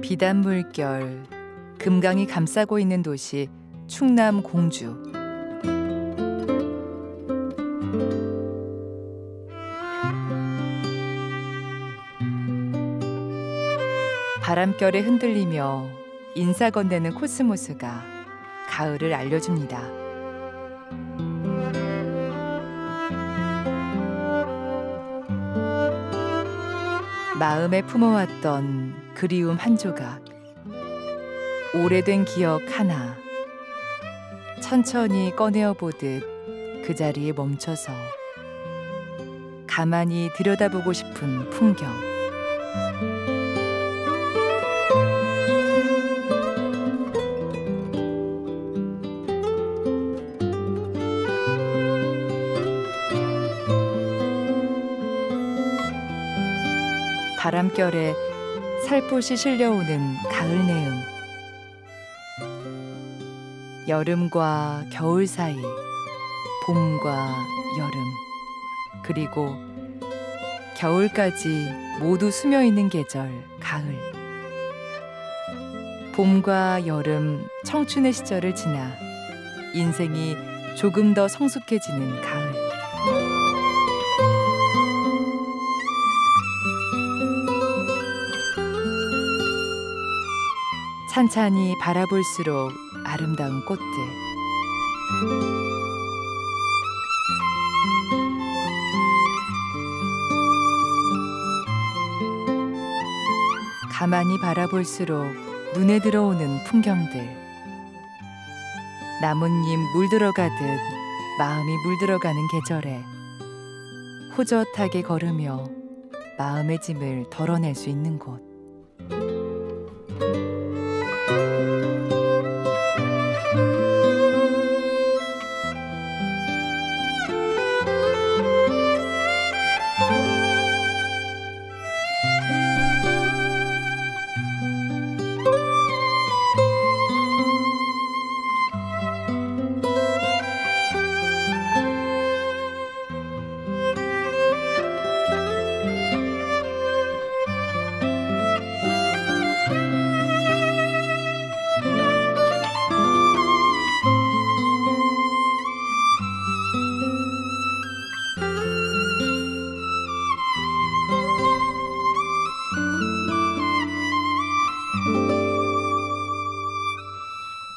비단 물결, 금강이 감싸고 있는 도시 충남 공주. 바람결에 흔들리며 인사 건네는 코스모스가 가을을 알려줍니다. 마음에 품어왔던 그리움 한 조각, 오래된 기억 하나, 천천히 꺼내어 보듯 그 자리에 멈춰서 가만히 들여다보고 싶은 풍경. 바람결에 살포시 실려오는 가을 내음. 여름과 겨울 사이, 봄과 여름, 그리고 겨울까지 모두 스며 있는 계절, 가을. 봄과 여름, 청춘의 시절을 지나 인생이 조금 더 성숙해지는 가을. 찬찬히 바라볼수록 아름다운 꽃들. 가만히 바라볼수록 눈에 들어오는 풍경들. 나뭇잎 물들어가듯 마음이 물들어가는 계절에 호젓하게 걸으며 마음의 짐을 덜어낼 수 있는 곳.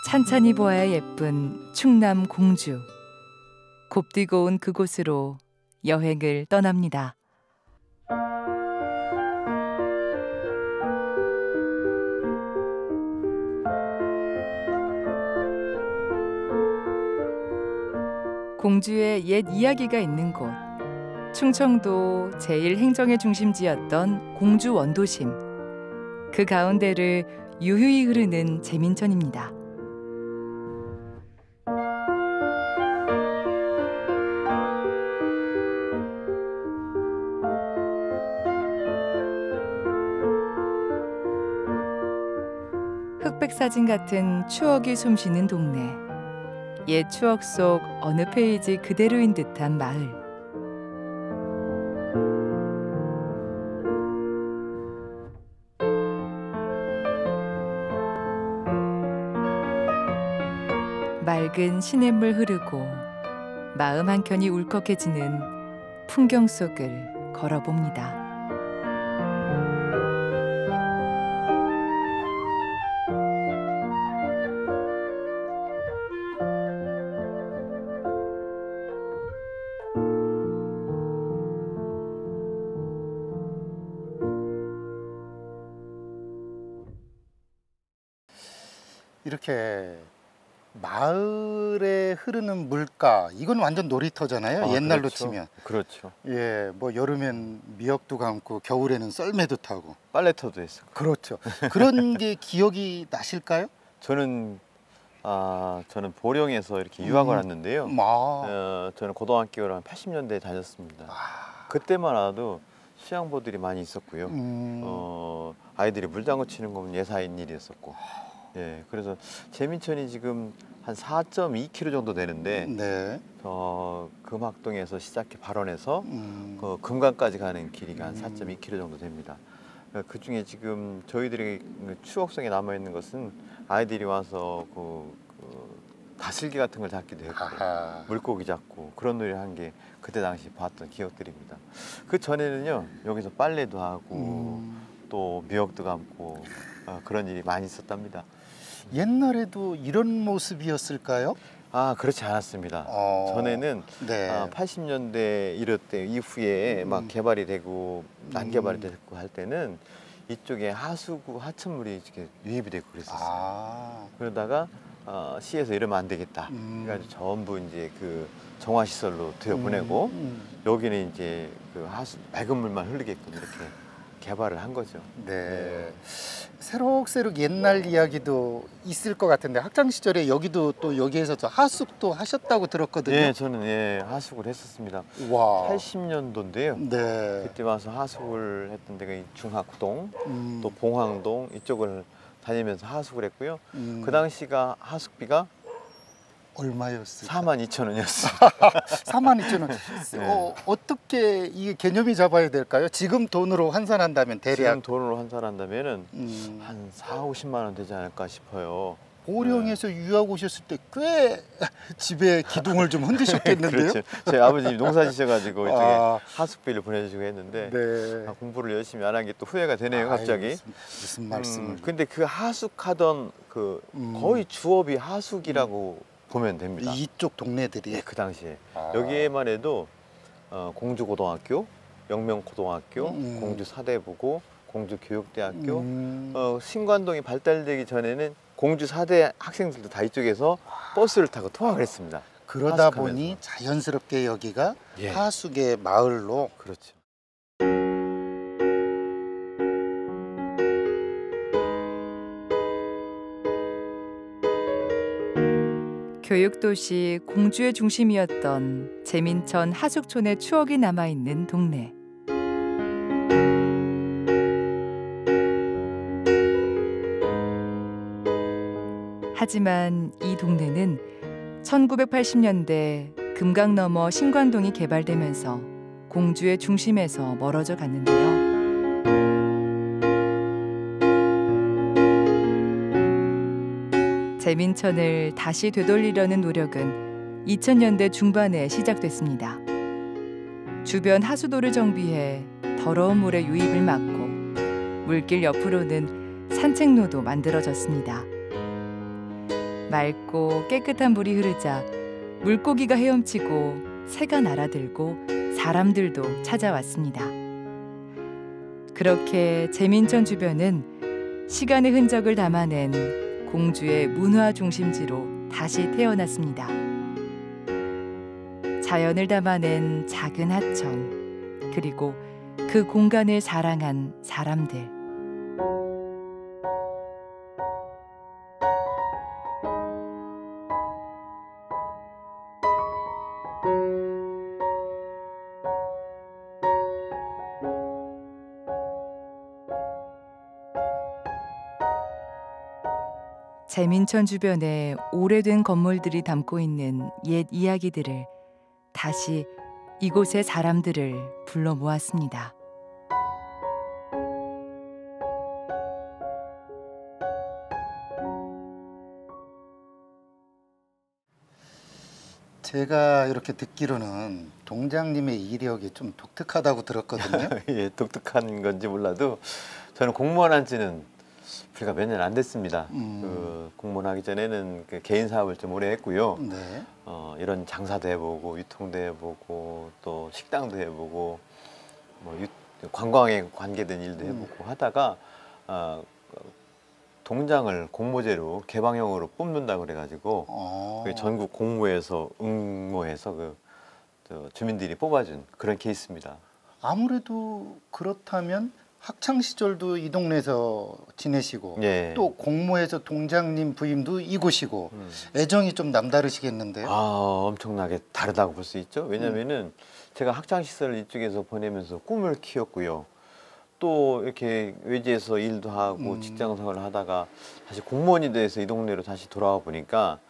찬찬히 보아야 예쁜 충남 공주. 곱디고 온 그곳으로 여행을 떠납니다. 공주의 옛 이야기가 있는 곳. 충청도 제1행정의 중심지였던 공주 원도심. 그 가운데를 유유히 흐르는 제민천입니다. 흑백사진 같은 추억이 숨쉬는 동네. 옛 추억 속 어느 페이지 그대로인 듯한 마을. 맑은 시냇물 흐르고 마음 한켠이 울컥해지는 풍경 속을 걸어봅니다. 이렇게 마을에 흐르는 물가, 이건 완전 놀이터잖아요. 옛날로 그렇죠. 치면. 그렇죠. 예, 뭐 여름엔 미역도 감고 겨울에는 썰매도 타고. 빨래터도 했어요. 그렇죠. 그런 게 기억이 나실까요? 저는 보령에서 이렇게 유학을 왔는데요. 저는 고등학교를 한 80년대에 다녔습니다. 그때만 와도 수양보들이 많이 있었고요. 아이들이 물장구 치는 건 예사인 일이었었고. 예, 그래서 제민천이 지금 한 4.2km 정도 되는데, 네. 금학동에서 시작해 발원해서 그 금강까지 가는 길이가 한 4.2km 정도 됩니다. 그 중에 지금 저희들이 추억성에 남아 있는 것은 아이들이 와서 다슬기 같은 걸 잡기도 했고 아하. 물고기 잡고 그런 놀이를 한 게 그때 당시 봤던 기억들입니다. 그 전에는요 여기서 빨래도 하고 또 미역도 감고 그런 일이 많이 있었답니다. 옛날에도 이런 모습이었을까요? 아 그렇지 않았습니다. 전에는 네. 80년대 이럴 때 이후에 막 개발이 되고 난개발이 되고 할 때는 이쪽에 하수구 하천물이 이렇게 유입이 되고 그랬었어요. 그러다가 시에서 이러면 안 되겠다. 그래가지고 전부 이제 그 정화 시설로 들여보내고 여기는 이제 그 맑은 물만 흐르게끔 이렇게 개발을 한 거죠. 네. 새록새록 옛날 이야기도 있을 것 같은데 학창 시절에 여기도 또 여기에서 저 하숙도 하셨다고 들었거든요. 예, 저는 하숙을 했었습니다. 와. 80년도인데요. 네. 그때 와서 하숙을 했던 데가 이 중학동, 또 봉황동 이쪽을 다니면서 하숙을 했고요. 그 당시가 하숙비가 얼마였을까? 42,000원이었습니다. 42,000원. 네. 어떻게 이게 개념이 잡아야 될까요? 지금 돈으로 환산한다면 대략 지금 돈으로 환산한다면은 한 4, 50만 원 되지 않을까 싶어요. 보령에서 유학 오셨을 때 꽤 집에 기둥을 좀 흔드셨겠는데요? 그렇죠. 저희 아버지 농사 지셔가지고 이쪽에 하숙비를 보내주시고 했는데 네. 공부를 열심히 안 한 게 또 후회가 되네요, 갑자기. 무슨 말씀을? 근데 그 하숙하던 거의 주업이 하숙이라고 보면 됩니다. 이쪽 동네들이 예, 그 당시에 여기에만 해도 공주고등학교, 영명고등학교, 공주사대부고, 공주교육대학교, 신관동이 발달되기 전에는 공주사대 학생들도 다 이쪽에서 버스를 타고 통학을 했습니다. 그러다 하숙하면서. 보니 자연스럽게 여기가 예. 하숙의 마을로. 그렇죠. 교육도시 공주의 중심이었던 재민천 하숙촌의 추억이 남아있는 동네. 하지만 이 동네는 1980년대 금강 너머 신관동이 개발되면서 공주의 중심에서 멀어져 갔는데요. 재민천을 다시 되돌리려는 노력은 2000년대 중반에 시작됐습니다. 주변 하수도를 정비해 더러운 물의 유입을 막고 물길 옆으로는 산책로도 만들어졌습니다. 맑고 깨끗한 물이 흐르자 물고기가 헤엄치고 새가 날아들고 사람들도 찾아왔습니다. 그렇게 재민천 주변은 시간의 흔적을 담아낸 공주의 문화 중심지로 다시 태어났습니다. 자연을 담아낸 작은 하천, 그리고 그 공간을 사랑한 사람들. 재민천 주변에 오래된 건물들이 담고 있는 옛 이야기들을 다시 이곳의 사람들을 불러 모았습니다. 제가 이렇게 듣기로는 동장님의 이력이 좀 독특하다고 들었거든요. 예, 독특한 건지 몰라도 저는 공무원 한 지는 불과 몇 년 안 됐습니다. 공무원 하기 전에는 개인 사업을 좀 오래 했고요. 네. 이런 장사도 해보고 유통도 해보고 또 식당도 해보고 관광에 관계된 일도 해보고 하다가 동장을 공모제로 개방형으로 뽑는다 그래가지고 전국 공모에서 응모해서 주민들이 뽑아준 그런 케이스입니다. 아무래도 그렇다면 학창 시절도 이 동네에서 지내시고 예. 또 공모에서 동장님 부임도 이곳이고 애정이 좀 남다르시겠는데요? 엄청나게 다르다고 볼 수 있죠. 왜냐면은 제가 학창 시절을 이쪽에서 보내면서 꿈을 키웠고요. 또 이렇게 외지에서 일도 하고 직장 생활을 하다가 다시 공무원이 돼서 이 동네로 다시 돌아와 보니까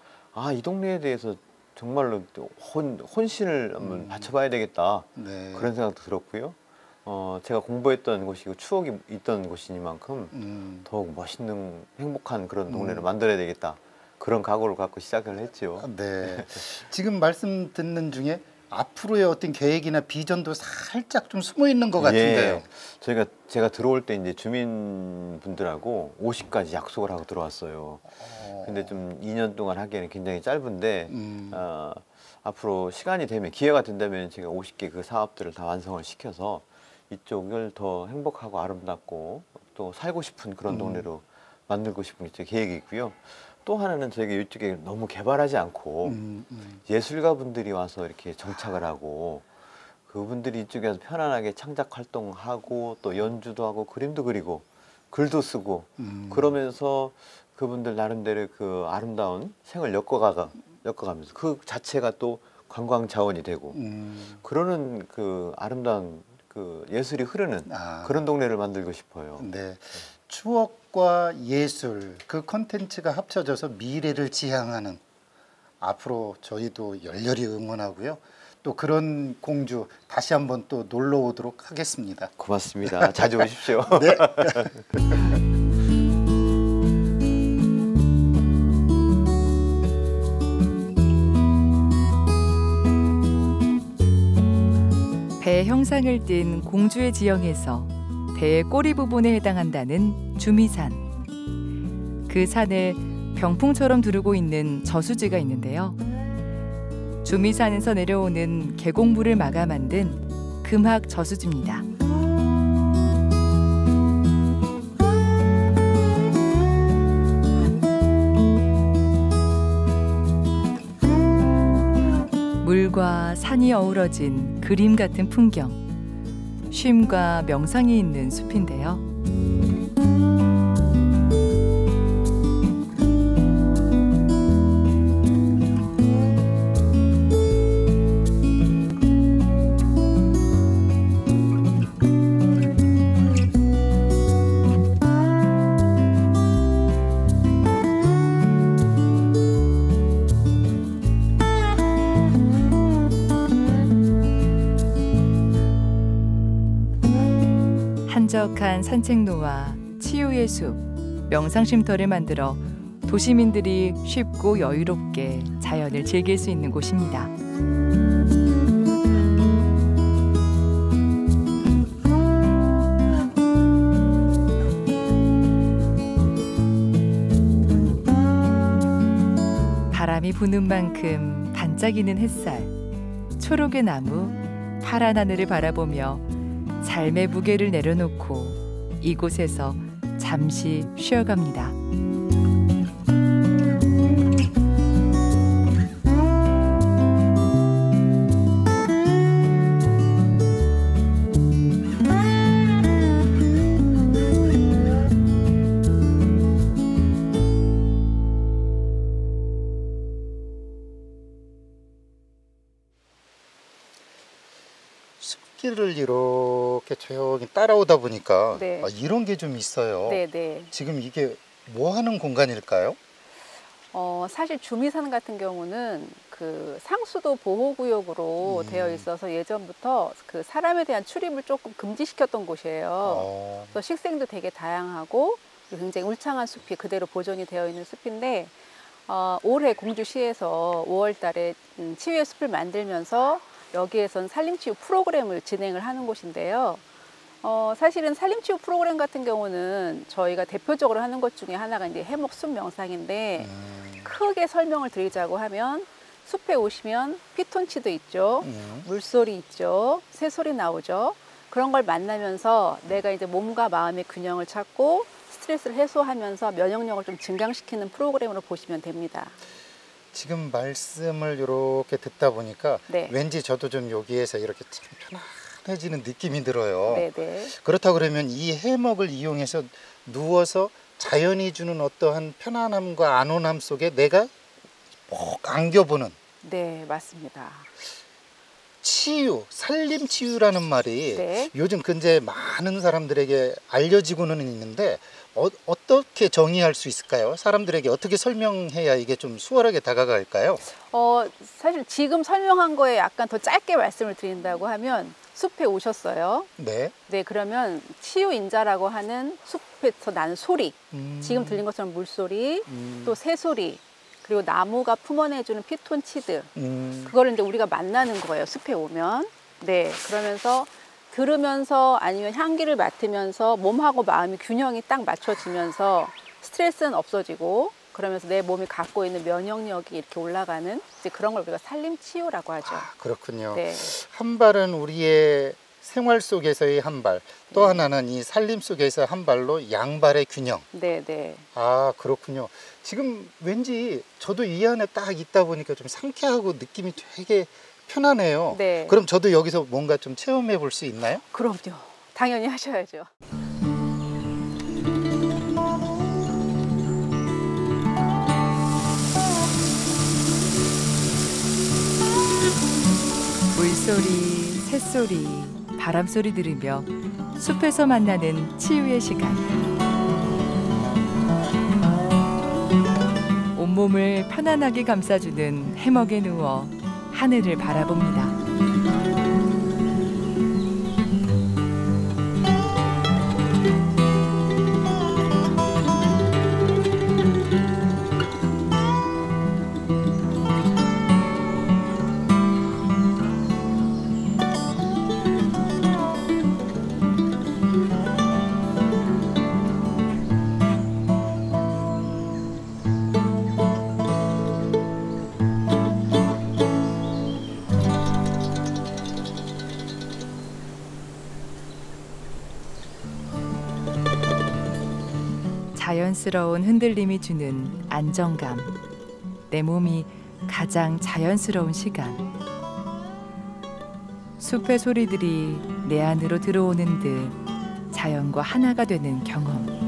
이 동네에 대해서 정말로 혼신을 한번 바쳐봐야 되겠다. 네. 그런 생각도 들었고요. 제가 공부했던 곳이고 추억이 있던 곳이니만큼 더욱 멋있는 행복한 그런 동네를 만들어야 되겠다. 그런 각오를 갖고 시작을 했지요. 네. 지금 말씀 듣는 중에 앞으로의 어떤 계획이나 비전도 살짝 좀 숨어 있는 것 같은데요. 예, 제가 들어올 때 이제 주민분들하고 50까지 약속을 하고 들어왔어요. 근데 좀 2년 동안 하기에는 굉장히 짧은데 앞으로 시간이 되면 기회가 된다면 제가 50개 그 사업들을 다 완성을 시켜서 이쪽을 더 행복하고 아름답고 또 살고 싶은 그런 동네로 만들고 싶은 게 제 계획이 있고요. 또 하나는 저희가 이쪽에 너무 개발하지 않고 예술가 분들이 와서 이렇게 정착을 하고 그분들이 이쪽에서 편안하게 창작 활동하고 또 연주도 하고 그림도 그리고 글도 쓰고 그러면서 그분들 나름대로 그 아름다운 생을 엮어가면서 그 자체가 또 관광 자원이 되고 그러는 그 아름다운 그 예술이 흐르는 그런 동네를 만들고 싶어요. 네. 추억과 예술 그 콘텐츠가 합쳐져서 미래를 지향하는 앞으로 저희도 열렬히 응원하고요. 또 그런 공주 다시 한번 또 놀러 오도록 하겠습니다. 고맙습니다. 자주 오십시오. 네. 배 형상을 띤 공주의 지형에서 배의 꼬리 부분에 해당한다는 주미산. 그 산을 병풍처럼 두르고 있는 저수지가 있는데요. 주미산에서 내려오는 계곡물을 막아 만든 금학 저수지입니다. 물과 산이 어우러진 그림 같은 풍경. 쉼과 명상이 있는 숲인데요. 한적한 산책로와 치유의 숲, 명상쉼터를 만들어 도시민들이 쉽고 여유롭게 자연을 즐길 수 있는 곳입니다. 바람이 부는 만큼 반짝이는 햇살, 초록의 나무, 파란 하늘을 바라보며 삶의 무게를 내려놓고 이곳에서 잠시 쉬어갑니다. 숲길을 이렇게 조용히 따라오다 보니까 네. 이런 게 좀 있어요. 네네. 지금 이게 뭐 하는 공간일까요? 사실 주미산 같은 경우는 그 상수도 보호구역으로 되어 있어서 예전부터 그 사람에 대한 출입을 조금 금지시켰던 곳이에요. 그래서 식생도 되게 다양하고 굉장히 울창한 숲이 그대로 보존이 되어 있는 숲인데 올해 공주시에서 5월 달에 치유의 숲을 만들면서 여기에선 산림치유 프로그램을 진행을 하는 곳인데요. 사실은 산림치유 프로그램 같은 경우는 저희가 대표적으로 하는 것 중에 하나가 이제 해묵숲 명상인데 크게 설명을 드리자고 하면 숲에 오시면 피톤치드 있죠. 물소리 있죠. 새소리 나오죠. 그런 걸 만나면서 내가 이제 몸과 마음의 균형을 찾고 스트레스를 해소하면서 면역력을 좀 증강시키는 프로그램으로 보시면 됩니다. 지금 말씀을 이렇게 듣다 보니까 네. 왠지 저도 좀 여기에서 이렇게 참 편안해지는 느낌이 들어요. 네네. 그렇다고 그러면 이 해먹을 이용해서 누워서 자연이 주는 어떠한 편안함과 안온함 속에 내가 꼭 안겨보는. 네, 맞습니다. 치유, 산림치유라는 말이 네. 요즘 근제 많은 사람들에게 알려지고는 있는데 어떻게 정의할 수 있을까요? 사람들에게 어떻게 설명해야 이게 좀 수월하게 다가갈까요? 사실 지금 설명한 거에 약간 더 짧게 말씀을 드린다고 하면 숲에 오셨어요. 네. 네, 그러면 치유인자라고 하는 숲에서 나는 소리, 지금 들린 것처럼 물소리, 또 새소리, 그리고 나무가 품어내주는 피톤치드, 그거를 이제 우리가 만나는 거예요, 숲에 오면. 네, 그러면서 들으면서 아니면 향기를 맡으면서 몸하고 마음이 균형이 딱 맞춰지면서 스트레스는 없어지고, 그러면서 내 몸이 갖고 있는 면역력이 이렇게 올라가는 이제 그런 걸 우리가 산림치유라고 하죠. 그렇군요. 네. 한 발은 우리의 생활 속에서의 한 발, 또 하나는 이 산림 속에서 한 발로 양발의 균형. 네, 네. 아, 그렇군요. 지금 왠지 저도 이 안에 딱 있다 보니까 좀 상쾌하고 느낌이 되게 편하네요. 네. 그럼 저도 여기서 뭔가 좀 체험해 볼 수 있나요? 그럼요. 당연히 하셔야죠. 물소리, 새소리, 바람소리 들으며 숲에서 만나는 치유의 시간. 온몸을 편안하게 감싸주는 해먹에 누워 하늘을 바라봅니다. 자연스러운 흔들림이 주는 안정감. 내 몸이 가장 자연스러운 시간. 숲의 소리들이 내 안으로 들어오는 듯 자연과 하나가 되는 경험.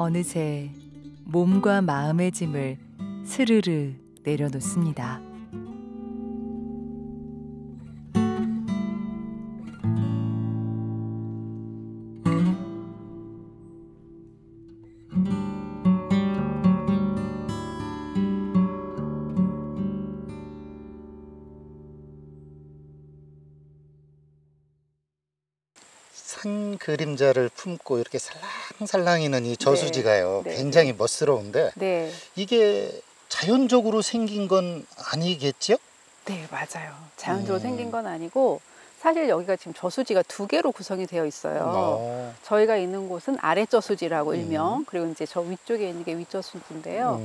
어느새 몸과 마음의 짐을 스르르 내려놓습니다. 산 그림자를 품고 이렇게 살랑살랑이는 이 저수지가요. 네, 네, 굉장히 멋스러운데 네. 이게 자연적으로 생긴 건 아니겠죠? 네, 맞아요. 자연적으로 생긴 건 아니고 사실 여기가 지금 저수지가 2개로 구성이 되어 있어요. 저희가 있는 곳은 아래저수지라고 일명, 그리고 이제 저 위쪽에 있는 게 윗저수지인데요.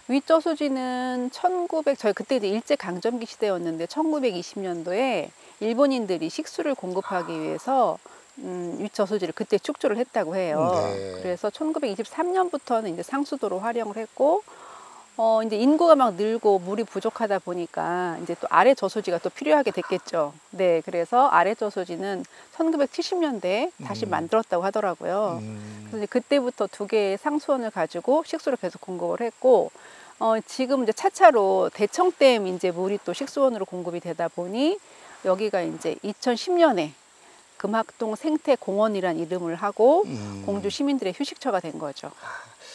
윗저수지는 저희 그때 이제 일제강점기 시대였는데 1920년도에 일본인들이 식수를 공급하기 위해서 윗저수지를 그때 축조를 했다고 해요. 네. 그래서 1923년부터는 이제 상수도로 활용을 했고, 이제 인구가 막 늘고 물이 부족하다 보니까 이제 또 아래 저수지가 또 필요하게 됐겠죠. 네, 그래서 아래 저수지는 1970년대에 다시 만들었다고 하더라고요. 그래서 이제 그때부터 2개의 상수원을 가지고 식수를 계속 공급을 했고, 지금 이제 차차로 대청댐 이제 물이 또 식수원으로 공급이 되다 보니 여기가 이제 2010년에 금학동 생태공원이란 이름을 하고 공주 시민들의 휴식처가 된 거죠.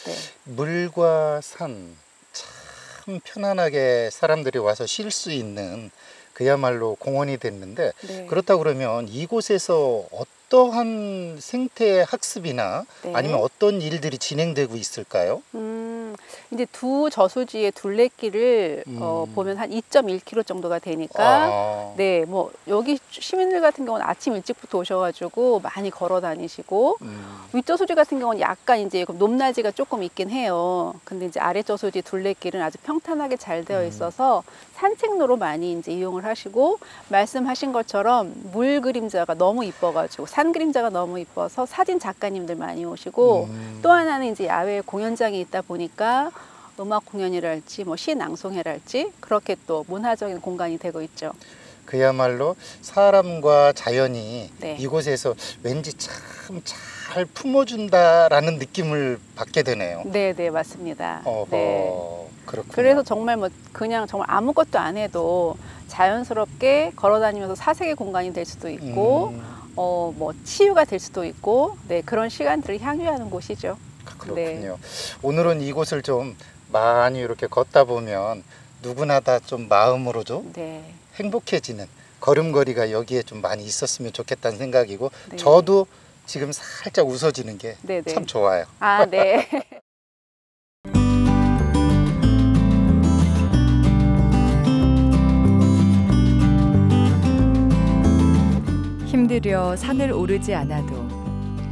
네. 물과 산 참 편안하게 사람들이 와서 쉴 수 있는 그야말로 공원이 됐는데, 네. 그렇다고 그러면 이곳에서 어떠한 생태 학습이나 네. 아니면 어떤 일들이 진행되고 있을까요? 이제 두 저수지의 둘레길을 보면 한 2.1km 정도가 되니까 네, 뭐 여기 시민들 같은 경우는 아침 일찍부터 오셔가지고 많이 걸어 다니시고 윗저수지 같은 경우는 약간 이제 높낮이가 조금 있긴 해요. 근데 이제 아래저수지 둘레길은 아주 평탄하게 잘 되어 있어서 산책로로 많이 이제 이용을 하시고, 말씀하신 것처럼 물 그림자가 너무 이뻐가지고 산 그림자가 너무 이뻐서 사진 작가님들 많이 오시고, 또 하나는 이제 야외 공연장이 있다 보니까 음악 공연이랄지 뭐 시 낭송회랄지 그렇게 또 문화적인 공간이 되고 있죠. 그야말로 사람과 자연이 네. 이곳에서 왠지 참 잘 품어준다라는 느낌을 받게 되네요. 네, 네, 맞습니다. 네. 그렇군요. 그래서 정말 뭐 그냥 정말 아무것도 안 해도 자연스럽게 걸어다니면서 사색의 공간이 될 수도 있고, 뭐 치유가 될 수도 있고, 네, 그런 시간들을 향유하는 곳이죠. 그렇군요. 네. 오늘은 이곳을 좀 많이 이렇게 걷다 보면 누구나 다 좀 마음으로 네. 행복해지는 걸음걸이가 여기에 좀 많이 있었으면 좋겠다는 생각이고, 네. 저도 지금 살짝 웃어지는 게 네, 네. 참 좋아요. 아, 네. 힘들여 산을 오르지 않아도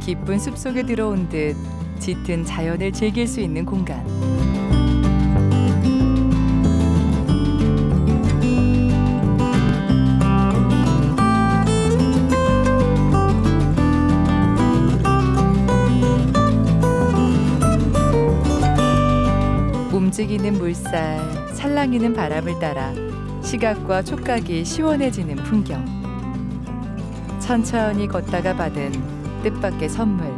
깊은 숲속에 들어온 듯 짙은 자연을 즐길 수 있는 공간. 움직이는 물살, 살랑이는 바람을 따라 시각과 촉각이 시원해지는 풍경. 천천히 걷다가 받은 뜻밖의 선물,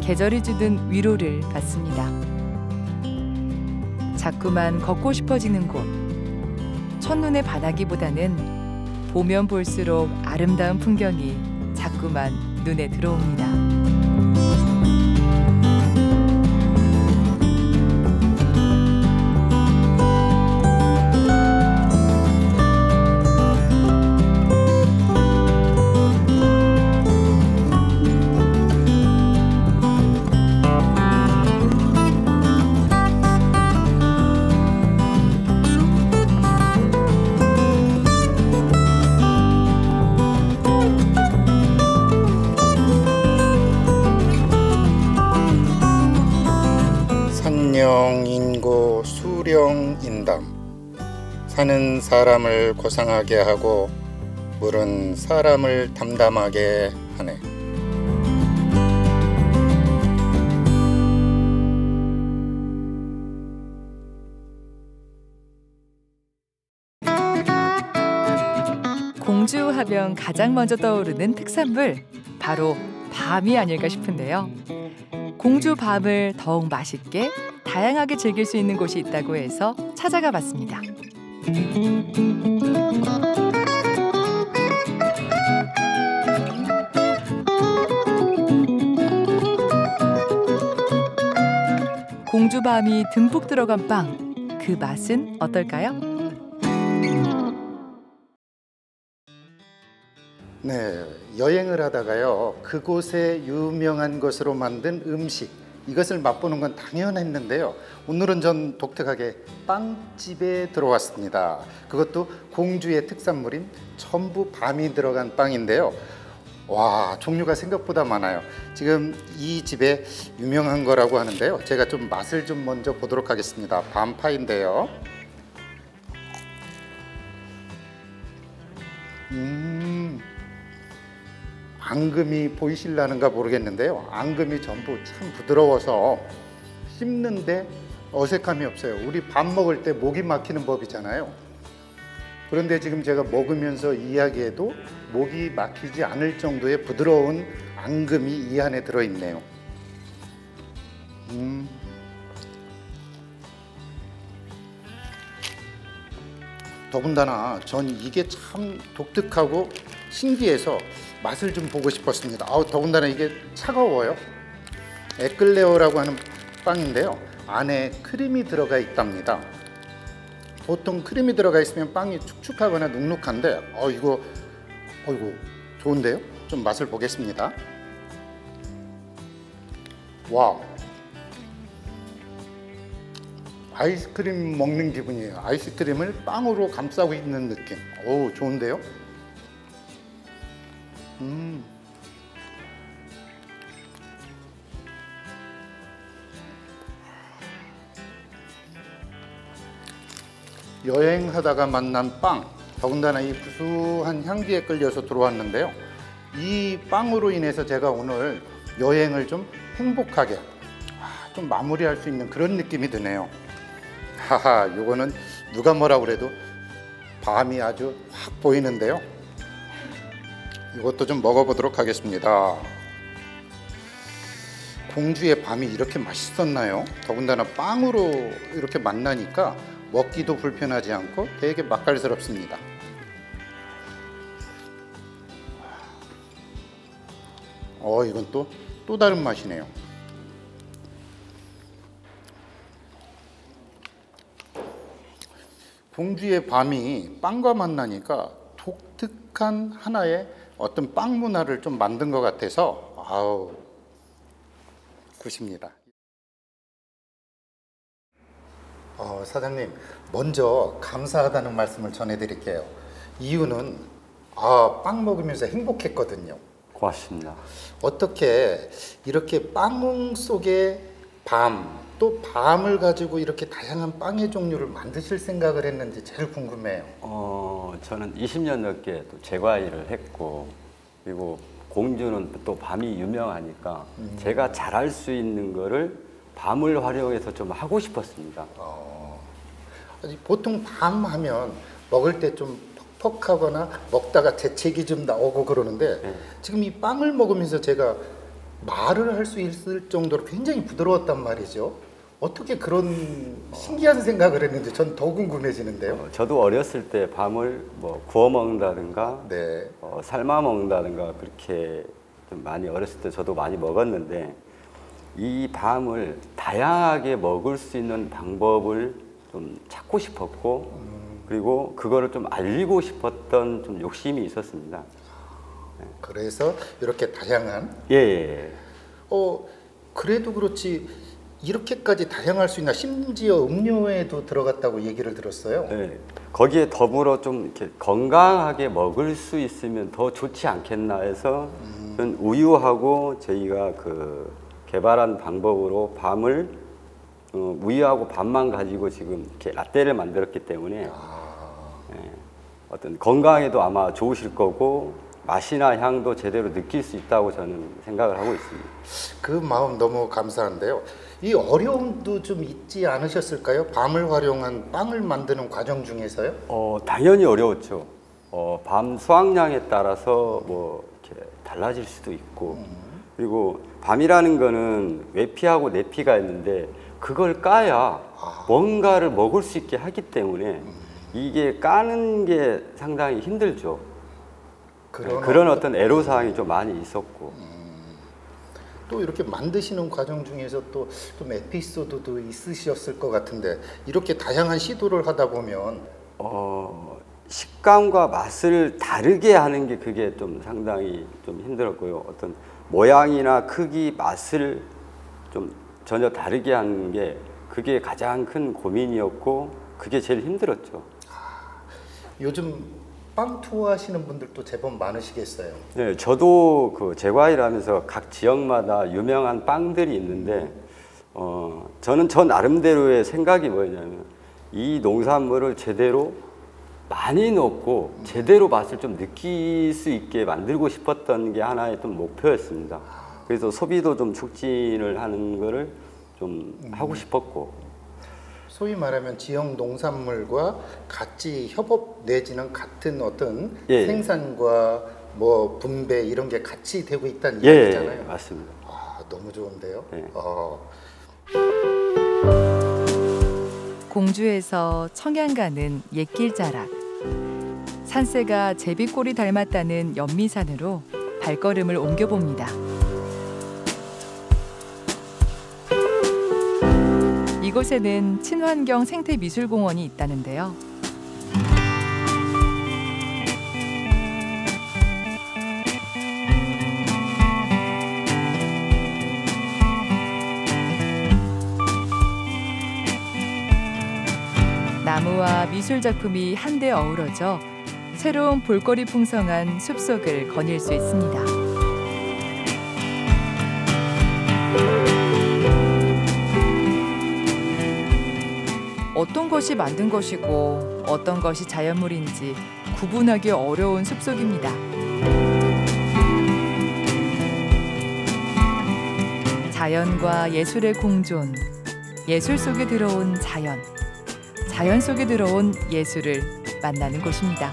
계절이 주는 위로를 받습니다. 자꾸만 걷고 싶어지는 곳. 첫눈에 반하기보다는 보면 볼수록 아름다운 풍경이 자꾸만 눈에 들어옵니다. 인고 수령인담. 산은 사람을 고상하게 하고 물은 사람을 담담하게 하네. 공주 하면 가장 먼저 떠오르는 특산물, 바로 밤이 아닐까 싶은데요. 공주 밤을 더욱 맛있게 다양하게 즐길 수 있는 곳이 있다고 해서 찾아가 봤습니다. 공주 밤이 듬뿍 들어간 빵, 그 맛은 어떨까요? 네, 여행을 하다가요, 그곳에 유명한 것으로 만든 음식, 이것을 맛보는 건 당연했는데요. 오늘은 전 독특하게 빵집에 들어왔습니다. 그것도 공주의 특산물인 전부 밤이 들어간 빵인데요. 와, 종류가 생각보다 많아요. 지금 이 집에 유명한 거라고 하는데요. 제가 좀 맛을 좀 먼저 보도록 하겠습니다. 밤파인데요. 앙금이 보이실라는가 모르겠는데요. 앙금이 전부 참 부드러워서 씹는데 어색함이 없어요. 우리 밥 먹을 때 목이 막히는 법이잖아요. 그런데 지금 제가 먹으면서 이야기해도 목이 막히지 않을 정도의 부드러운 앙금이 이 안에 들어있네요. 더군다나 전 이게 참 독특하고 신기해서 맛을 좀 보고 싶었습니다. 더군다나 이게 차가워요. 에클레어라고 하는 빵인데요. 안에 크림이 들어가 있답니다. 보통 크림이 들어가 있으면 빵이 축축하거나 눅눅한데 이거 좋은데요? 좀 맛을 보겠습니다. 와, 아이스크림 먹는 기분이에요. 아이스크림을 빵으로 감싸고 있는 느낌. 좋은데요? 여행하다가 만난 빵, 더군다나 이 구수한 향기에 끌려서 들어왔는데요. 이 빵으로 인해서 제가 오늘 여행을 좀 행복하게 좀 마무리할 수 있는 그런 느낌이 드네요. 하하, 요거는 누가 뭐라 그래도 밤이 아주 확 보이는데요. 이것도 좀 먹어보도록 하겠습니다. 공주의 밤이 이렇게 맛있었나요? 더군다나 빵으로 이렇게 만나니까 먹기도 불편하지 않고 되게 맛깔스럽습니다. 이건 또 다른 맛이네요. 공주의 밤이 빵과 만나니까 독특한 하나의 어떤 빵 문화를 좀 만든 것 같아서 굿입니다. 사장님, 먼저 감사하다는 말씀을 전해드릴게요. 이유는 빵 먹으면서 행복했거든요. 고맙습니다. 어떻게 이렇게 빵 속에 또 밤을 가지고 이렇게 다양한 빵의 종류를 만드실 생각을 했는지 제일 궁금해요. 저는 20년 넘게 또 제과 일을 했고, 그리고 공주는 또 밤이 유명하니까 제가 잘할 수 있는 거를 밤을 활용해서 좀 하고 싶었습니다. 보통 밤 하면 먹을 때 좀 퍽퍽하거나 먹다가 재채기 좀 나오고 그러는데 지금 이 빵을 먹으면서 제가 말을 할 수 있을 정도로 굉장히 부드러웠단 말이죠. 어떻게 그런 신기한 생각을 했는지 전 더 궁금해지는데요. 저도 어렸을 때 밤을 뭐 구워 먹는다든가 네. 삶아 먹는다든가 그렇게 좀 많이 어렸을 때 저도 많이 먹었는데, 이 밤을 다양하게 먹을 수 있는 방법을 좀 찾고 싶었고, 그리고 그거를 좀 알리고 싶었던 좀 욕심이 있었습니다. 그래서 이렇게 다양한 그래도 그렇지 이렇게까지 다양할 수 있나, 심지어 음료에도 들어갔다고 얘기를 들었어요. 네, 거기에 더불어 좀 이렇게 건강하게 먹을 수 있으면 더 좋지 않겠나 해서 우유하고 저희가 그 개발한 방법으로 밤을 우유하고 밥만 가지고 지금 이렇게 라떼를 만들었기 때문에 어떤 건강에도 아마 좋으실 거고 맛이나 향도 제대로 느낄 수 있다고 저는 생각을 하고 있습니다. 그 마음 너무 감사한데요. 이 어려움도 좀 있지 않으셨을까요? 밤을 활용한 빵을 만드는 과정 중에서요? 당연히 어려웠죠. 밤 수확량에 따라서 뭐 이렇게 달라질 수도 있고, 그리고 밤이라는 거는 외피하고 내피가 있는데 그걸 까야 뭔가를 먹을 수 있게 하기 때문에 이게 까는 게 상당히 힘들죠. 그런 어떤 애로사항이 좀 많이 있었고, 또 이렇게 만드시는 과정 중에서 또 좀 에피소드도 있으셨을 것 같은데, 이렇게 다양한 시도를 하다 보면 식감과 맛을 다르게 하는 게 그게 좀 상당히 좀 힘들었고요. 어떤 모양이나 크기, 맛을 좀 전혀 다르게 하는 게 그게 가장 큰 고민이었고, 그게 제일 힘들었죠. 요즘 빵 투어 하시는 분들도 제법 많으시겠어요? 네, 저도 그 제과일 하면서 각 지역마다 유명한 빵들이 있는데, 저는 저 나름대로의 생각이 뭐였냐면, 이 농산물을 제대로 많이 넣고 제대로 맛을 좀 느낄 수 있게 만들고 싶었던 게 하나의 좀 목표였습니다. 그래서 소비도 좀 촉진을 하는 거를 좀 하고 싶었고, 소위 말하면 지역 농산물과 같이 협업 내지는 같은 어떤 생산과 뭐 분배 이런 게 같이 되고 있다는 얘기잖아요. 맞습니다. 너무 좋은데요. 공주에서 청양 가는 옛길 자락. 산세가 제비꼴이 닮았다는 연미산으로 발걸음을 옮겨봅니다. 이곳에는 친환경 생태미술공원이 있다는데요. 나무와 미술 작품이 한데 어우러져 새로운 볼거리 풍성한 숲속을 거닐 수 있습니다. 어떤 것이 만든 것이고 어떤 것이 자연물인지 구분하기 어려운 숲속입니다. 자연과 예술의 공존, 예술 속에 들어온 자연, 자연 속에 들어온 예술을 만나는 곳입니다.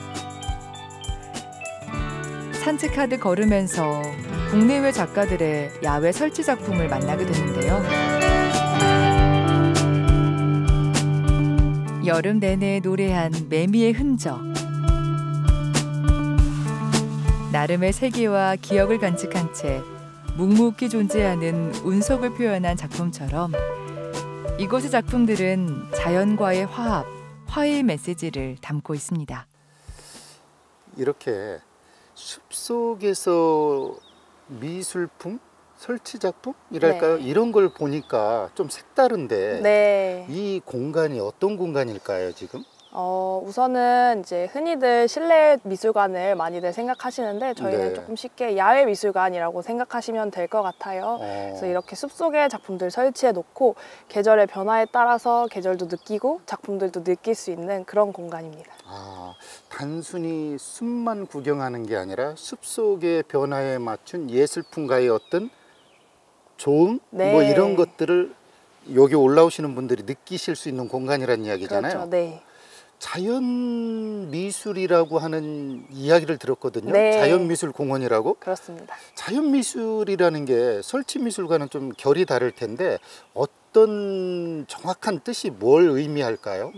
산책하듯 걸으면서 국내외 작가들의 야외 설치 작품을 만나게 되는데요. 여름 내내 노래한 매미의 흔적. 나름의 세계와 기억을 간직한 채 묵묵히 존재하는 운석을 표현한 작품처럼 이곳의 작품들은 자연과의 화합, 화해의 메시지를 담고 있습니다. 이렇게 숲속에서 미술품, 설치 작품이랄까요? 네. 이런 걸 보니까 좀 색다른데 네. 이 공간이 어떤 공간일까요, 지금? 우선은 이제 흔히들 실내 미술관을 많이들 생각하시는데 저희는 네. 조금 쉽게 야외 미술관이라고 생각하시면 될 것 같아요. 그래서 이렇게 숲속에 작품들 설치해 놓고 계절의 변화에 따라서 계절도 느끼고 작품들도 느낄 수 있는 그런 공간입니다. 아, 단순히 숲만 구경하는 게 아니라 숲속의 변화에 맞춘 예술품과의 어떤 조음? 네. 뭐 이런 것들을 여기 올라오시는 분들이 느끼실 수 있는 공간이라는 이야기잖아요. 그렇죠. 네. 자연 미술이라고 하는 이야기를 들었거든요. 네. 자연 미술 공원이라고. 그렇습니다. 자연 미술이라는 게 설치 미술과는 좀 결이 다를 텐데 어떤 정확한 뜻이 뭘 의미할까요?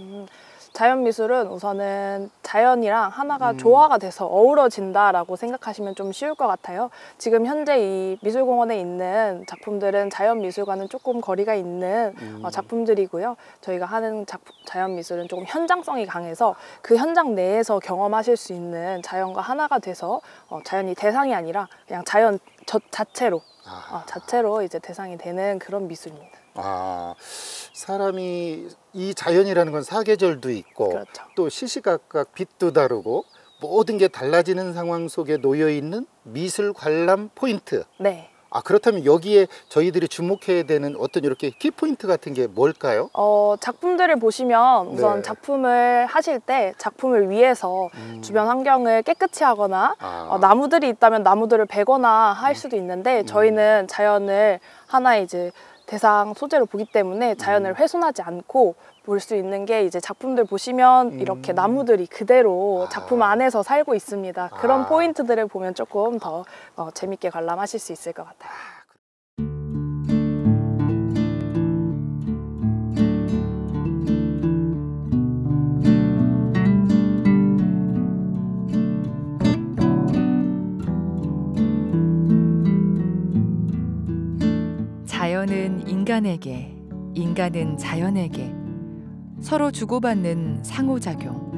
자연미술은 우선은 자연이랑 하나가 조화가 돼서 어우러진다라고 생각하시면 좀 쉬울 것 같아요. 지금 현재 이 미술공원에 있는 작품들은 자연미술과는 조금 거리가 있는 작품들이고요. 저희가 하는 자연미술은 조금 현장성이 강해서 그 현장 내에서 경험하실 수 있는 자연과 하나가 돼서 자연이 대상이 아니라 그냥 자연 자체로 이제 대상이 되는 그런 미술입니다. 아, 사람이 이 자연이라는 건 사계절도 있고 그렇죠. 또 시시각각 빛도 다르고 모든 게 달라지는 상황 속에 놓여 있는 미술 관람 포인트. 네. 아, 그렇다면 여기에 저희들이 주목해야 되는 어떤 이렇게 키포인트 같은 게 뭘까요? 작품들을 보시면 우선 네. 작품을 하실 때 작품을 위해서 주변 환경을 깨끗이 하거나 나무들이 있다면 나무들을 베거나 할 수도 있는데 저희는 자연을 하나의 이제 대상 소재로 보기 때문에 자연을 훼손하지 않고 볼 수 있는 게 이제 작품들 보시면 이렇게 나무들이 그대로 작품 안에서 살고 있습니다. 그런 포인트들을 보면 조금 더 재밌게 관람하실 수 있을 것 같아요. 자연은 인간에게, 인간은 자연에게 서로 주고받는 상호작용.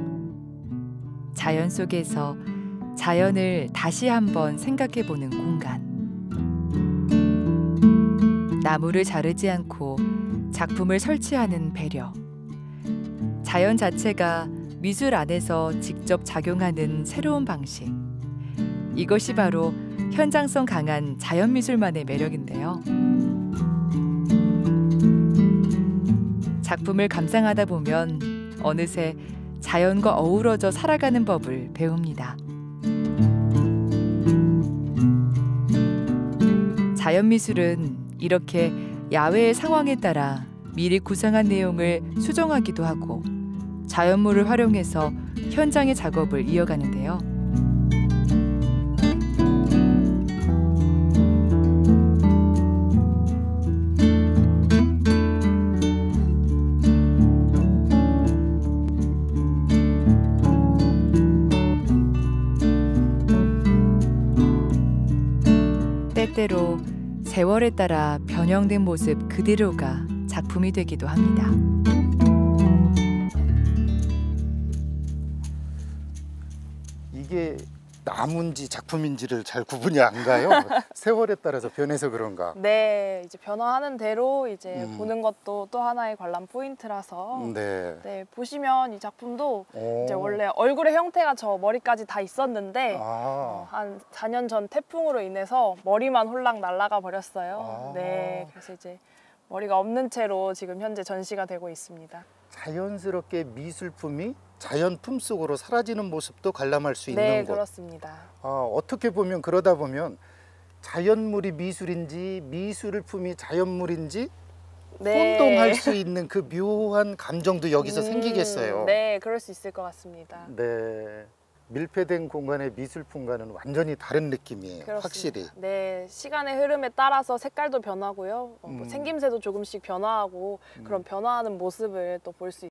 자연 속에서 자연을 다시 한번 생각해보는 공간. 나무를 자르지 않고 작품을 설치하는 배려. 자연 자체가 미술 안에서 직접 작용하는 새로운 방식. 이것이 바로 현장성 강한 자연미술만의 매력인데요. 작품을 감상하다 보면 어느새 자연과 어우러져 살아가는 법을 배웁니다. 자연미술은 이렇게 야외의 상황에 따라 미리 구상한 내용을 수정하기도 하고 자연물을 활용해서 현장의 작업을 이어가는데요. 때때로 세월에 따라 변형된 모습 그대로가 작품이 되기도 합니다. 이게 나무인지 작품인지를 잘 구분이 안 가요. 세월에 따라서 변해서 그런가. 네, 이제 변화하는 대로 이제 보는 것도 또 하나의 관람 포인트라서 네, 보시면 이 작품도 이제 원래 얼굴의 형태가 저 머리까지 다 있었는데 한 4년 전 태풍으로 인해서 머리만 홀랑 날아가 버렸어요. 네, 그래서 이제 머리가 없는 채로 지금 현재 전시가 되고 있습니다. 자연스럽게 미술품이 자연품 속으로 사라지는 모습도 관람할 수 있는 네, 곳. 그렇습니다. 어떻게 보면 그러다 보면 자연물이 미술인지 미술품이 자연물인지 네. 혼동할 수 있는 그 묘한 감정도 여기서 생기겠어요. 네, 그럴 수 있을 것 같습니다. 네. 밀폐된 공간의 미술품과는 완전히 다른 느낌이에요. 그렇습니다. 확실히. 네, 시간의 흐름에 따라서 색깔도 변하고요. 뭐 생김새도 조금씩 변화하고 그런 변화하는 모습을 또 볼 수 있어요.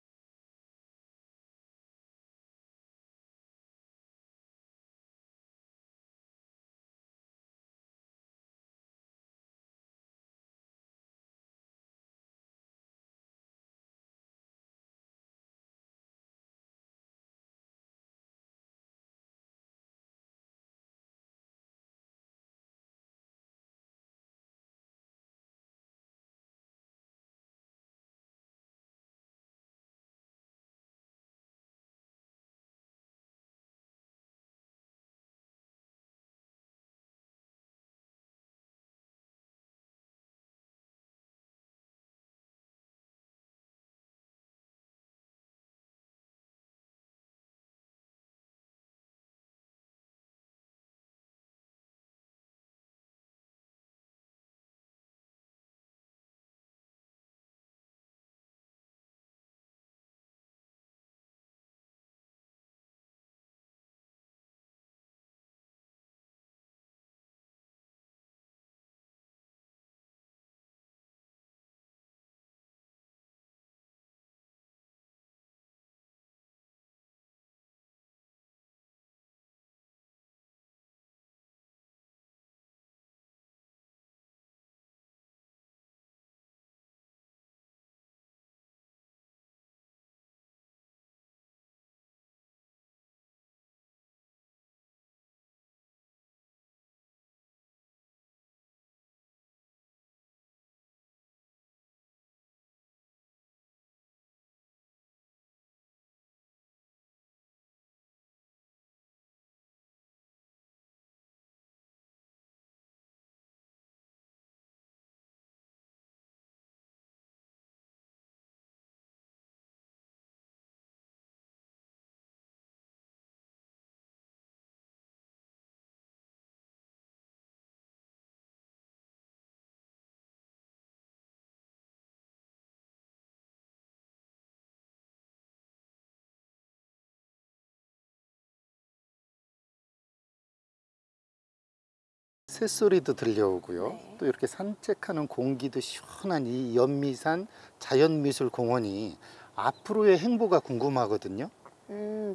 새소리도 들려오고요. 네. 또 이렇게 산책하는 공기도 시원한 이 연미산 자연미술공원이 앞으로의 행보가 궁금하거든요.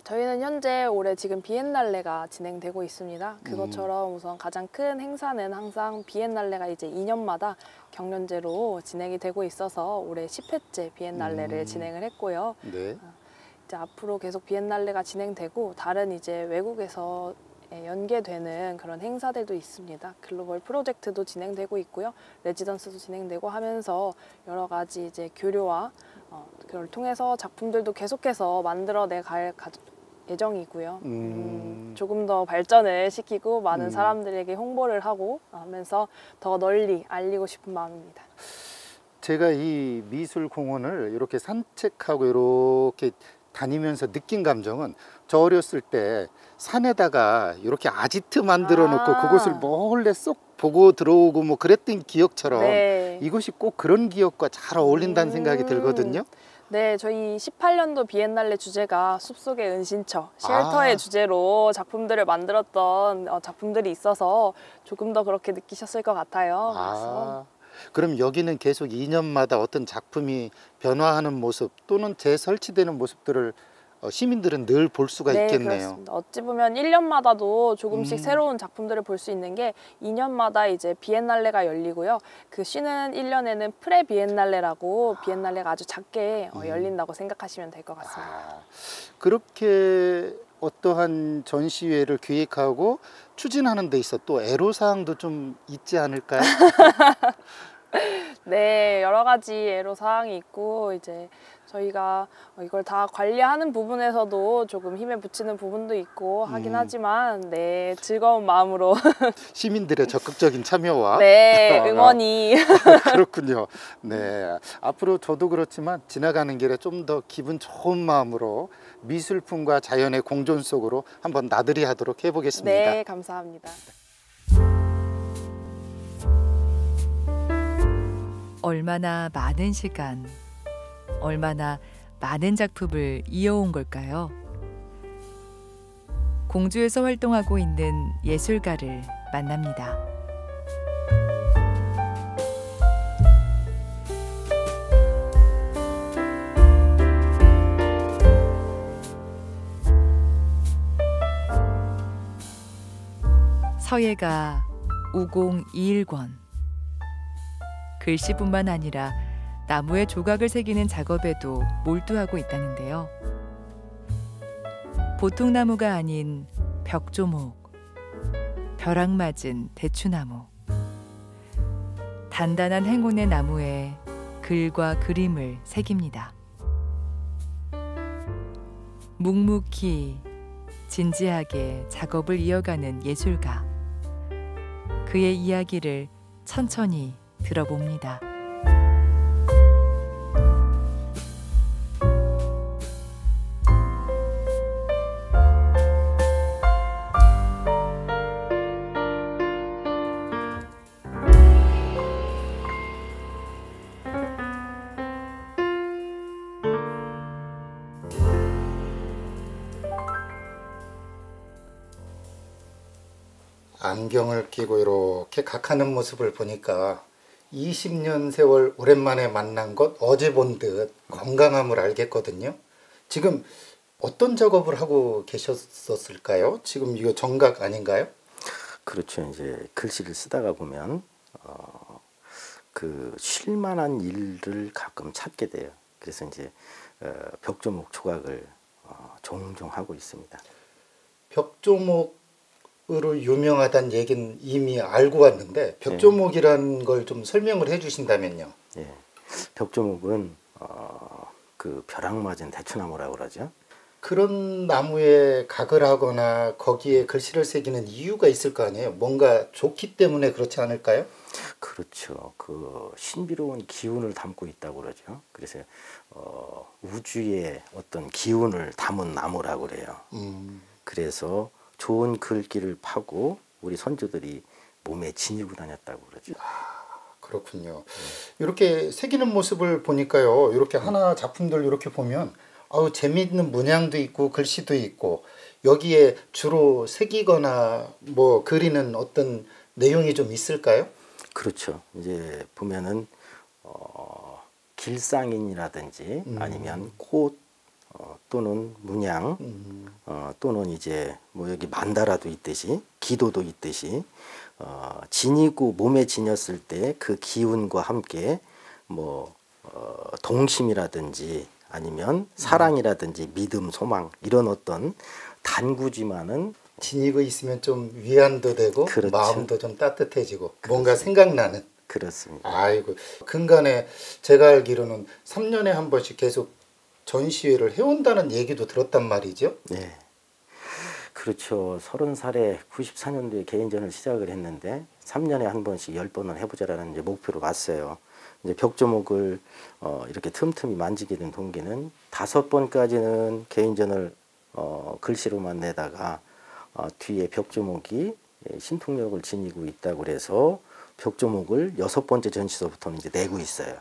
저희는 현재 올해 지금 비엔날레가 진행되고 있습니다. 그것처럼 우선 가장 큰 행사는 항상 비엔날레가 이제 2년마다 경연제로 진행이 되고 있어서 올해 10회째 비엔날레를 진행을 했고요. 네. 이제 앞으로 계속 비엔날레가 진행되고 다른 이제 외국에서 연계되는 그런 행사들도 있습니다. 글로벌 프로젝트도 진행되고 있고요. 레지던스도 진행되고 하면서 여러 가지 이제 교류와 그걸 통해서 작품들도 계속해서 만들어내 갈 예정이고요. 조금 더 발전을 시키고 많은 사람들에게 홍보를 하고 하면서 더 널리 알리고 싶은 마음입니다. 제가 이 미술공원을 이렇게 산책하고 이렇게 다니면서 느낀 감정은 저 어렸을 때 산에다가 이렇게 아지트 만들어 놓고 그곳을 몰래 쏙 보고 들어오고 뭐 그랬던 기억처럼 네. 이곳이 꼭 그런 기억과 잘 어울린다는 생각이 들거든요. 네, 저희 18년도 비엔날레 주제가 숲속의 은신처, 쉘터의 주제로 작품들을 만들었던 작품들이 있어서 조금 더 그렇게 느끼셨을 것 같아요. 그래서 그럼 여기는 계속 2년마다 어떤 작품이 변화하는 모습 또는 재설치되는 모습들을 시민들은 늘 볼 수가 네, 있겠네요. 그렇습니다. 어찌 보면 1년마다도 조금씩 새로운 작품들을 볼 수 있는 게 2년마다 이제 비엔날레가 열리고요. 그 쉬는 1년에는 프레 비엔날레라고 비엔날레가 아주 작게 열린다고 생각하시면 될 것 같습니다. 그렇게 어떠한 전시회를 기획하고 추진하는 데 있어 또 애로사항도 좀 있지 않을까요? 네, 여러 가지 애로사항이 있고 이제 저희가 이걸 다 관리하는 부분에서도 조금 힘에 부치는 부분도 있고 하긴 하지만 네, 즐거운 마음으로 시민들의 적극적인 참여와 네, 응원이 그렇군요. 네, 앞으로 저도 그렇지만 지나가는 길에 좀 더 기분 좋은 마음으로 미술품과 자연의 공존 속으로 한번 나들이 하도록 해보겠습니다. 네, 감사합니다. 얼마나 많은 시간, 얼마나 많은 작품을 이어온 걸까요? 공주에서 활동하고 있는 예술가를 만납니다. 서예가 우공 이일권. 글씨뿐만 아니라 나무에 조각을 새기는 작업에도 몰두하고 있다는데요. 보통 나무가 아닌 벽조목, 벼락 맞은 대추나무. 단단한 행운의 나무에 글과 그림을 새깁니다. 묵묵히 진지하게 작업을 이어가는 예술가. 그의 이야기를 천천히 들어봅니다. 안경을 끼고 이렇게 각하는 모습을 보니까 20년 세월 오랜만에 만난 것 어제 본 듯 건강함을 알겠거든요. 지금 어떤 작업을 하고 계셨었을까요? 지금 이거 정각 아닌가요? 그렇죠. 이제 글씨를 쓰다가 보면 그 쉴만한 일을 가끔 찾게 돼요. 그래서 이제 벽조목 조각을 종종 하고 있습니다. 벽조목 으로 유명하다는 얘기는 이미 알고 왔는데 벽조목이라는 걸 좀 설명을 해주신다면요. 예, 벽조목은 그 벼락 맞은 대추나무라고 그러죠. 그런 나무에 각을 하거나 거기에 글씨를 새기는 이유가 있을 거 아니에요. 뭔가 좋기 때문에 그렇지 않을까요? 그렇죠. 그 신비로운 기운을 담고 있다고 그러죠. 그래서 우주의 어떤 기운을 담은 나무라고 그래요. 그래서 좋은 글귀를 파고 우리 선조들이 몸에 지니고 다녔다고 그러죠. 그렇군요. 이렇게 새기는 모습을 보니까요. 이렇게 하나 작품들 이렇게 보면 재미있는 문양도 있고 글씨도 있고 여기에 주로 새기거나 뭐 그리는 어떤 내용이 좀 있을까요? 그렇죠. 이제 보면은 길상인이라든지 아니면 꽃 또는 문양 또는 이제 뭐 여기 만다라도 있듯이 기도도 있듯이 지니고 몸에 지녔을 때 그 기운과 함께 뭐 동심이라든지 아니면 사랑이라든지 믿음, 소망 이런 어떤 단구지만은 지니고 있으면 좀 위안도 되고 그렇죠. 마음도 좀 따뜻해지고 그렇습니다. 뭔가 생각나는. 그렇습니다. 아이고 근간에 제가 알기로는 3년에 한 번씩 계속 전시회를 해온다는 얘기도 들었단 말이죠. 네, 그렇죠. 30살에 94년도에 개인전을 시작을 했는데 3년에 한 번씩 10번을 해보자라는 이제 목표로 왔어요. 이제 벽조목을 이렇게 틈틈이 만지게 된 동기는 5번까지는 개인전을 글씨로만 내다가 뒤에 벽조목이 신통력을 지니고 있다고 그래서 벽조목을 6번째 전시서부터는 이제 내고 있어요.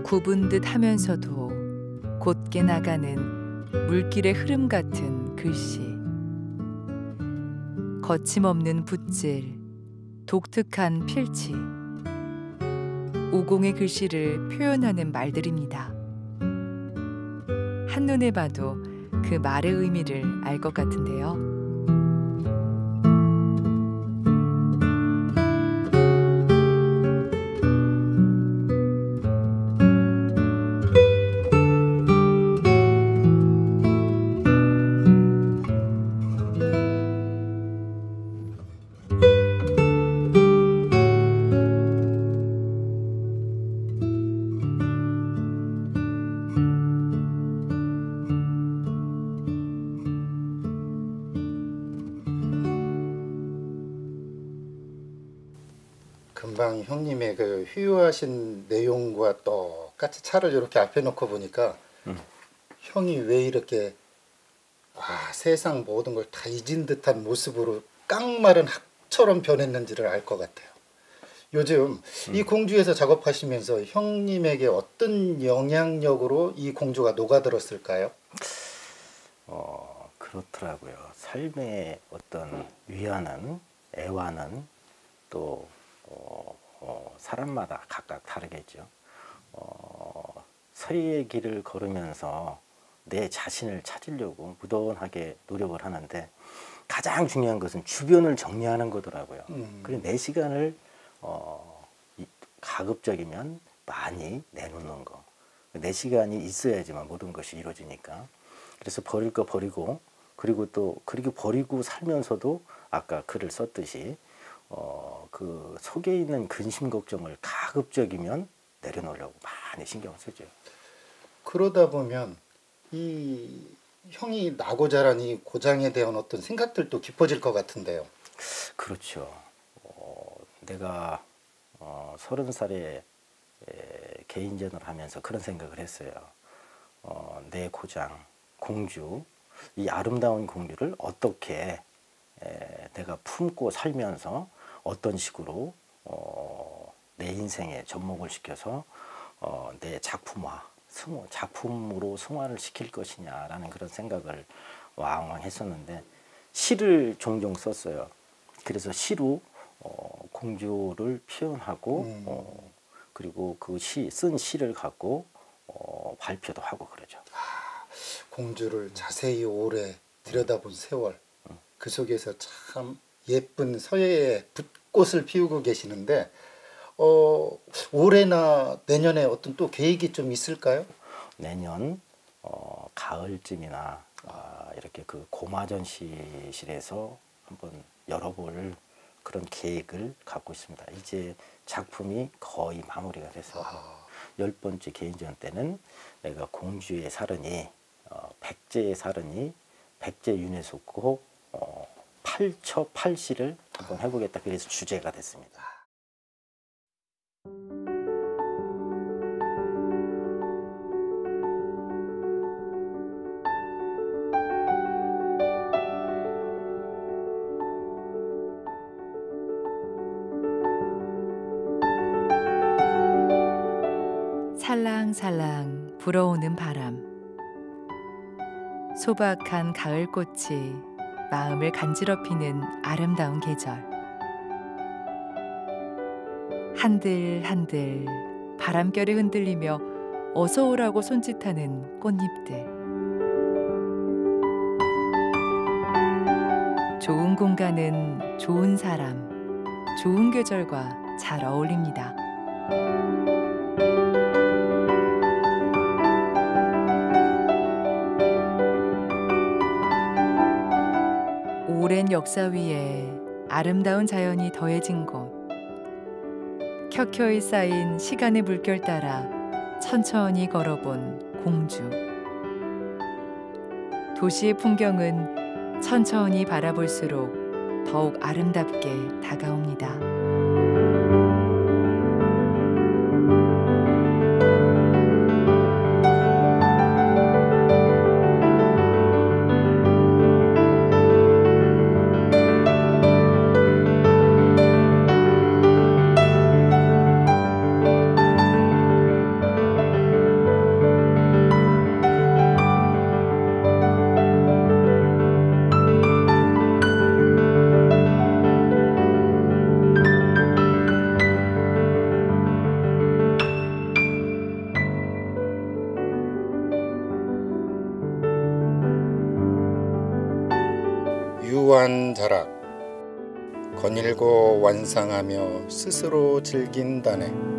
굽은 듯 하면서도 곧게 나가는 물길의 흐름 같은 글씨. 거침없는 붓질, 독특한 필치. 우공의 글씨를 표현하는 말들입니다. 한눈에 봐도 그 말의 의미를 알 것 같은데요. 금방 형님의 그 휴유하신 내용과 똑같이 차를 이렇게 앞에 놓고 보니까 형이 왜 이렇게 세상 모든 걸 다 잊은 듯한 모습으로 깡마른 학처럼 변했는지를 알 것 같아요. 요즘 이 공주에서 작업하시면서 형님에게 어떤 영향력으로 이 공주가 녹아들었을까요? 그렇더라고요. 삶의 어떤 위안은, 애환은 또 사람마다 각각 다르겠죠. 서리의 길을 걸으면서 내 자신을 찾으려고 무던하게 노력을 하는데 가장 중요한 것은 주변을 정리하는 거더라고요. 그리고 내 시간을 가급적이면 많이 내놓는 거. 내 시간이 있어야지만 모든 것이 이루어지니까. 그래서 버릴 거 버리고, 그리고 또 버리고 살면서도 아까 글을 썼듯이 그 속에 있는 근심 걱정을 가급적이면 내려놓으려고 많이 신경을 쓰죠. 그러다 보면 이 형이 나고 자란 이 고장에 대한 어떤 생각들도 깊어질 것 같은데요. 그렇죠. 내가 30살에 개인전을 하면서 그런 생각을 했어요. 내 고장, 공주, 이 아름다운 공주를 어떻게 내가 품고 살면서 어떤 식으로 내 인생에 접목을 시켜서 내 작품화, 작품으로 승화를 시킬 것이냐라는 그런 생각을 왕왕했었는데 시를 종종 썼어요. 그래서 시로 공주를 표현하고 그리고 그 쓴 시를 갖고 발표도 하고 그러죠. 공주를 자세히 오래 들여다본 세월, 그 속에서 참 예쁜 서예의 붓꽃을 피우고 계시는데 올해나 내년에 어떤 또 계획이 좀 있을까요? 내년 가을쯤이나 이렇게 그 고마전시실에서 한번 열어볼 그런 계획을 갖고 있습니다. 이제 작품이 거의 마무리가 됐어요. 10번째 개인전 때는 내가 공주의 사른이 백제의 사른이 백제 유네스코 8처 8시를 한번 해보겠다. 그래서 주제가 됐습니다. 살랑살랑 불어오는 바람, 소박한 가을꽃이 마음을 간지럽히는 아름다운 계절. 한들한들 바람결에 흔들리며 어서 오라고 손짓하는 꽃잎들. 좋은 공간은 좋은 사람, 좋은 계절과 잘 어울립니다. 오랜 역사 위에 아름다운 자연이 더해진 곳. 켜켜이 쌓인 시간의 물결 따라 천천히 걸어본 공주. 도시의 풍경은 천천히 바라볼수록 더욱 아름답게 다가옵니다. 유한자락 거닐고 완상하며 스스로 즐긴다네.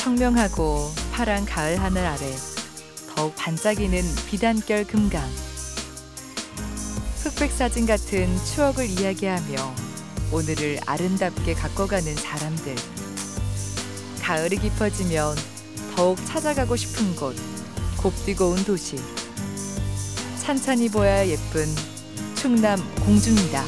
청명하고 파란 가을 하늘 아래 더욱 반짝이는 비단결 금강. 룩백 사진 같은 추억을 이야기하며 오늘을 아름답게 가꿔가는 사람들. 가을이 깊어지면 더욱 찾아가고 싶은 곳, 곱디고 온 도시. 찬찬히 보여야 예쁜 충남 공주입니다.